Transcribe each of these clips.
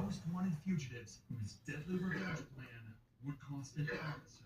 most wanted fugitives whose deadly revenge plan would cost an officer.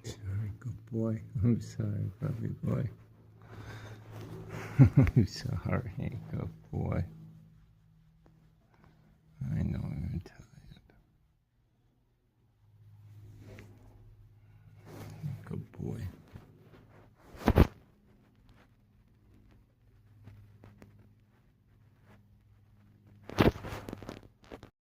Sorry, good boy. I'm sorry, puppy boy. I'm sorry, good boy.